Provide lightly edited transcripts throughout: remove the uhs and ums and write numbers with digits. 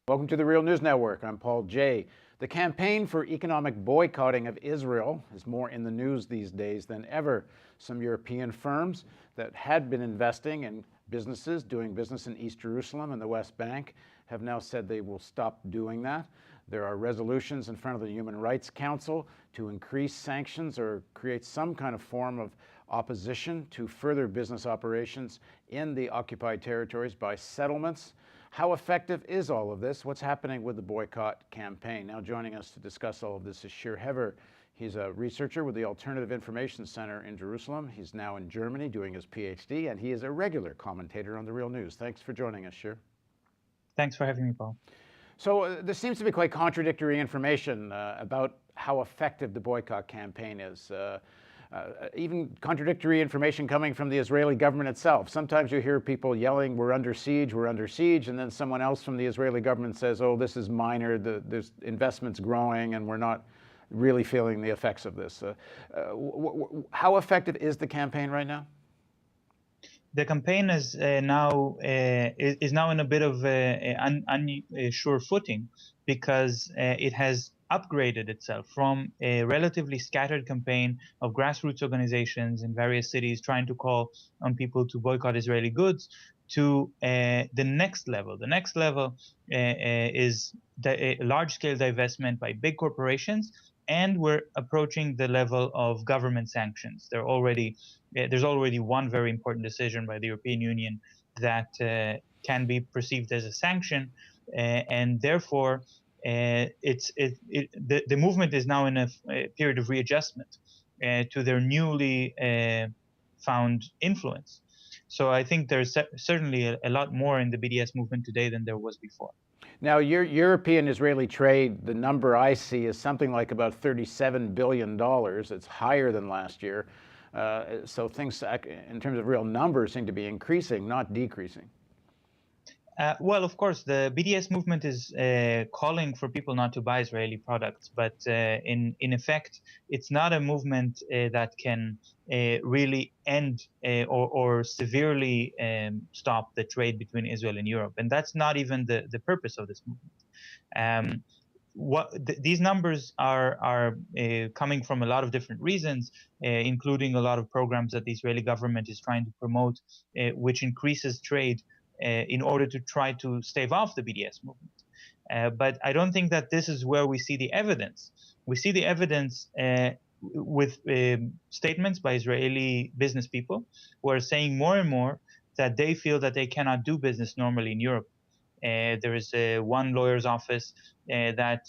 Welcome to the Real News Network. I'm Paul Jay. The campaign for economic boycotting of Israel is more in the news these days than ever. Some European firms that had been investing in businesses doing business in East Jerusalem and the West Bank have now said they will stop doing that. There are resolutions in front of the Human Rights Council to increase sanctions or create some kind of form of opposition to further business operations in the occupied territories by settlements. How effective is all of this? What's happening with the boycott campaign? Now joining us to discuss all of this is Shir Hever. He's a researcher with the Alternative Information Center in Jerusalem. He's now in Germany doing his PhD, and he is a regular commentator on the Real News. Thanks for joining us, Shir. Thanks for having me, Paul. So there seems to be quite contradictory information about how effective the boycott campaign is. Even contradictory information coming from the Israeli government itself. Sometimes you hear people yelling, we're under siege, and then someone else from the Israeli government says, oh, this is minor, there's investments growing, and we're not really feeling the effects of this. How effective is the campaign right now? The campaign is now in a bit of unsure footing because it has upgraded itself from a relatively scattered campaign of grassroots organizations in various cities trying to call on people to boycott Israeli goods to the next level. The next level is large-scale divestment by big corporations, and we're approaching the level of government sanctions. There's already one very important decision by the European Union that can be perceived as a sanction, and therefore the movement is now in a period of readjustment to their newly found influence. So I think there's certainly a lot more in the BDS movement today than there was before. Now, your European-Israeli trade, the number I see is something like about $37 billion. It's higher than last year. So things, in terms of real numbers, seem to be increasing, not decreasing. Well, of course, the BDS movement is calling for people not to buy Israeli products, but in effect, it's not a movement that can really end or severely stop the trade between Israel and Europe. And that's not even the purpose of this movement. These numbers are coming from a lot of different reasons, including a lot of programs that the Israeli government is trying to promote, which increases trade in order to try to stave off the BDS movement. But I don't think that this is where we see the evidence. We see the evidence with statements by Israeli business people who are saying more and more that they feel that they cannot do business normally in Europe. There is one lawyer's office that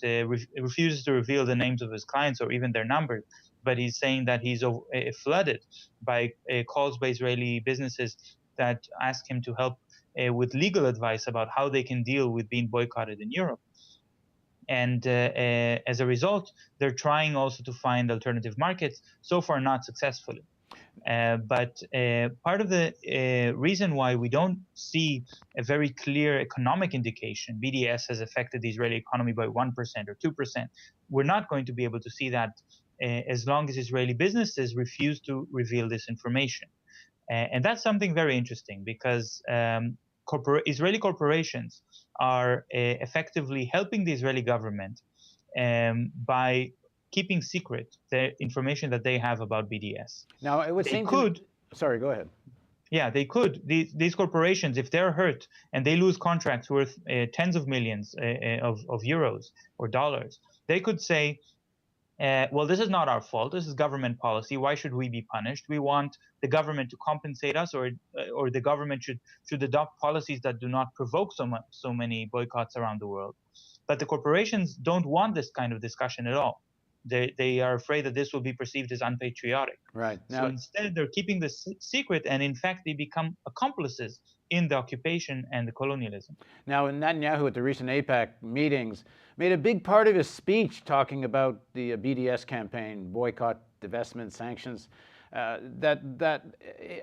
refuses to reveal the names of his clients or even their numbers, but he's saying that he's flooded by calls by Israeli businesses that ask him to help with legal advice about how they can deal with being boycotted in Europe. And as a result, they're trying also to find alternative markets, so far not successfully. But part of the reason why we don't see a very clear economic indication, BDS has affected the Israeli economy by 1% or 2%, we're not going to be able to see that as long as Israeli businesses refuse to reveal this information. And that's something very interesting because Israeli corporations are effectively helping the Israeli government by keeping secret the information that they have about BDS. Now, it would seem sorry, go ahead. Yeah, they could. These corporations, if they're hurt and they lose contracts worth tens of millions of euros or dollars, they could say, well, this is not our fault. This is government policy. Why should we be punished? We want the government to compensate us, or the government should adopt policies that do not provoke so many boycotts around the world. But the corporations don't want this kind of discussion at all. They are afraid that this will be perceived as unpatriotic. Right. Now, so instead, they're keeping this secret, and in fact, they become accomplices in the occupation and the colonialism. Now, Netanyahu at the recent Apax meetings made a big part of his speech talking about the BDS campaign, boycott, divestment, sanctions. That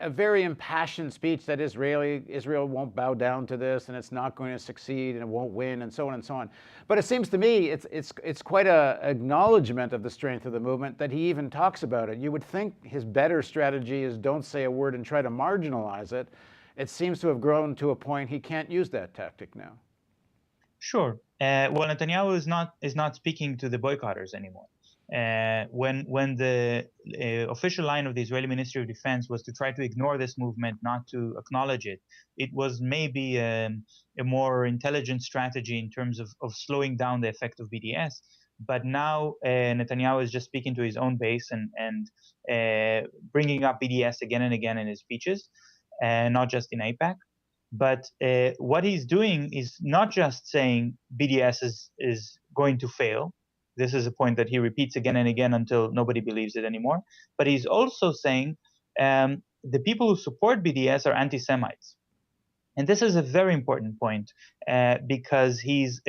a very impassioned speech that Israel won't bow down to this, and it's not going to succeed, and it won't win, and so on and so on. But it seems to me it's quite an acknowledgement of the strength of the movement that he even talks about it. You would think his better strategy is don't say a word and try to marginalize it. It seems to have grown to a point he can't use that tactic now. Sure. Well, Netanyahu is not speaking to the boycotters anymore. When the official line of the Israeli Ministry of Defense was to try to ignore this movement, not to acknowledge it, it was maybe a more intelligent strategy in terms of slowing down the effect of BDS. But now Netanyahu is just speaking to his own base and bringing up BDS again and again in his speeches, not just in APAC. But what he's doing is not just saying BDS is going to fail. This is a point that he repeats again and again until nobody believes it anymore. But he's also saying the people who support BDS are anti-Semites. And this is a very important point because he's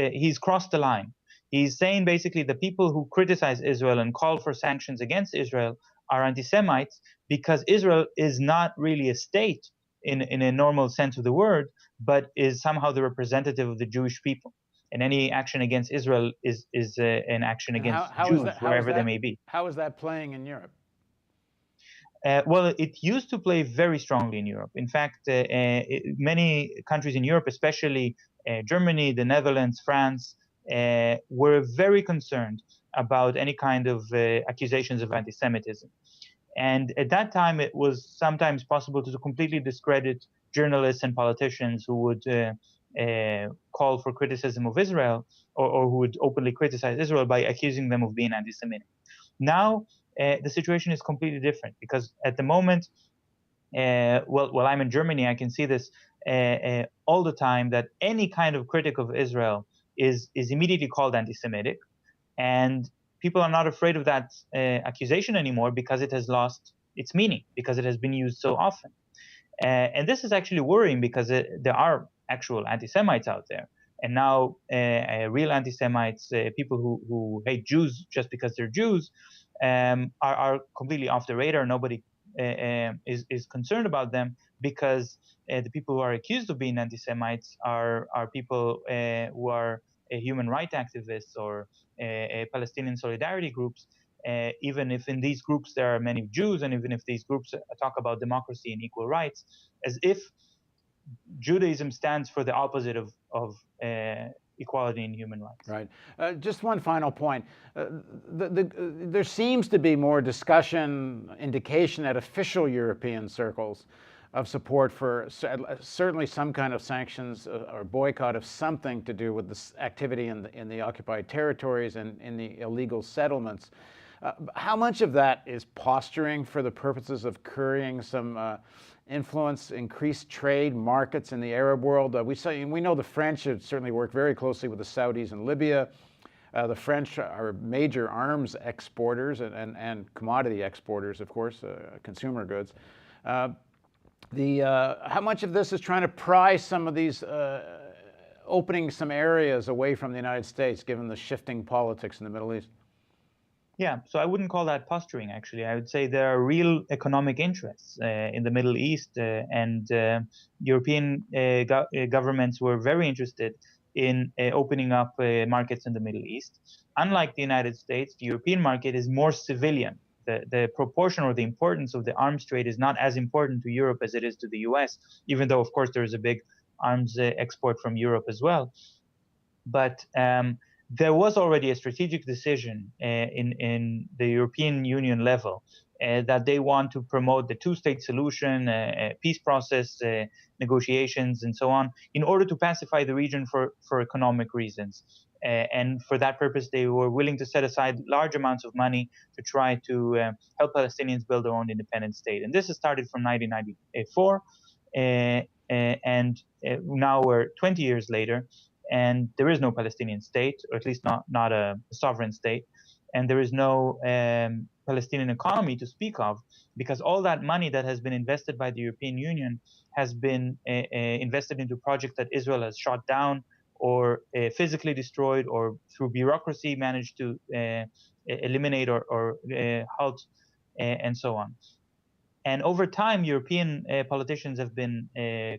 crossed the line. He's saying basically the people who criticize Israel and call for sanctions against Israel are anti-Semites because Israel is not really a state in a normal sense of the word, but is somehow the representative of the Jewish people. And any action against Israel is an action And against how is Jews, that? wherever they may be. How is that playing in Europe? Well, it used to play very strongly in Europe. In fact, many countries in Europe, especially Germany, the Netherlands, France, were very concerned about any kind of accusations of anti-Semitism. And at that time, it was sometimes possible to completely discredit journalists and politicians who would call for criticism of Israel or who would openly criticize Israel by accusing them of being anti-Semitic. Now, the situation is completely different because at the moment, while I'm in Germany, I can see this all the time that any kind of critic of Israel is immediately called anti-Semitic, and people are not afraid of that accusation anymore because it has lost its meaning because it has been used so often. And this is actually worrying because there are actual anti-Semites out there. And now real anti-Semites, people who hate Jews just because they're Jews, are completely off the radar. Nobody is concerned about them because the people who are accused of being anti-Semites are people who are human rights activists or Palestinian solidarity groups. Even if in these groups there are many Jews, and even if these groups talk about democracy and equal rights, as if Judaism stands for the opposite of equality and human rights. Right. Just one final point. There seems to be more discussion, indication at official European circles of support for certainly some kind of sanctions or boycott of something to do with this activity in the occupied territories and in the illegal settlements. How much of that is posturing for the purposes of currying some influence, increased trade, markets in the Arab world? We know the French have certainly worked very closely with the Saudis in Libya. The French are major arms exporters and commodity exporters, of course, consumer goods. How much of this is trying to pry some of these, opening some areas away from the United States, given the shifting politics in the Middle East? Yeah, so I wouldn't call that posturing, actually. I would say there are real economic interests in the Middle East, and European governments were very interested in opening up markets in the Middle East. Unlike the United States, the European market is more civilian. The proportion or the importance of the arms trade is not as important to Europe as it is to the US, even though, of course, there is a big arms export from Europe as well. But there was already a strategic decision in the European Union level that they want to promote the two-state solution, peace process, negotiations, and so on, in order to pacify the region for economic reasons. And for that purpose, they were willing to set aside large amounts of money to try to help Palestinians build their own independent state. And this has started from 1994, and now we're 20 years later, and there is no Palestinian state, or at least not a sovereign state, and there is no Palestinian economy to speak of, because all that money that has been invested by the European Union has been invested into projects that Israel has shot down or physically destroyed, or through bureaucracy managed to eliminate or halt, and so on. And over time, European politicians have been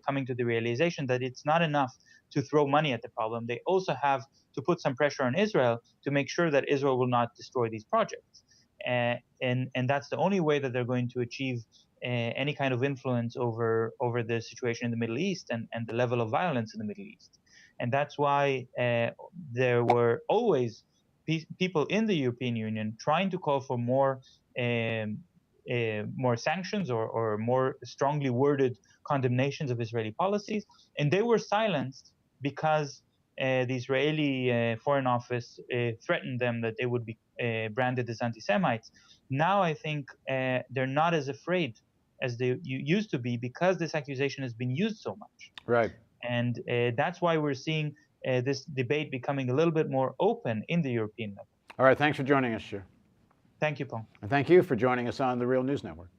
coming to the realization that it's not enough to throw money at the problem. They also have to put some pressure on Israel to make sure that Israel will not destroy these projects. And that's the only way that they're going to achieve any kind of influence over the situation in the Middle East and the level of violence in the Middle East. And that's why there were always people in the European Union trying to call for more sanctions or more strongly worded condemnations of Israeli policies, and they were silenced because the Israeli Foreign Office threatened them that they would be branded as anti-Semites. Now I think they're not as afraid as they used to be because this accusation has been used so much. Right. And that's why we're seeing this debate becoming a little bit more open in the European level. All right, thanks for joining us, Shir. Thank you, Paul. And thank you for joining us on the Real News Network.